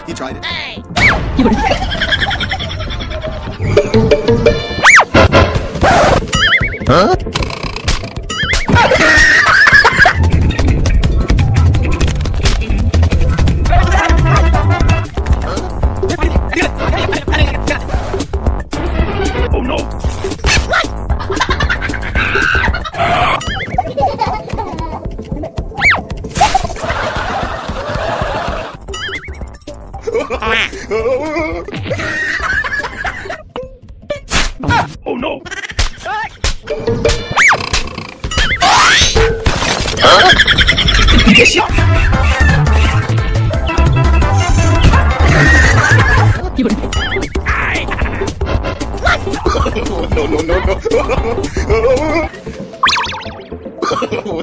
He tried it. Huh? Oh no. Oh no.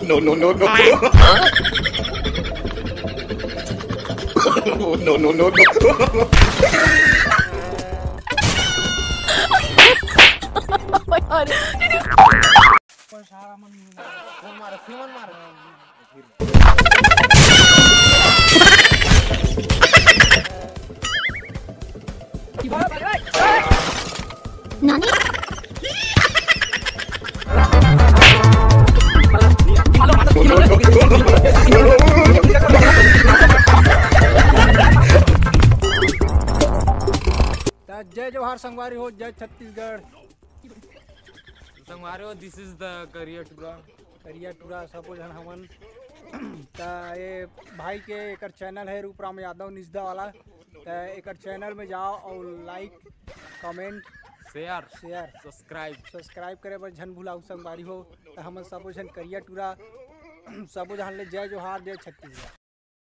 No, no, no, no. No, no, no, no. Oh my god. Nani? जय जोहार संगवारी हो, जय छत्तीसगढ़ संगवारी हो। दिस इज द करिया टूरा सबो जन हमन ता ये भाई के एकर चैनल है रूपराम यादव निजदा वाला। ता एकर चैनल में जाओ और लाइक कमेंट शेयर सब्सक्राइब करे बर झन भुलाऊ संगवारी हो। ता हमन सबो जन करिया टूरा सबो जन ले जय जोहार, जय छत्तीसगढ़।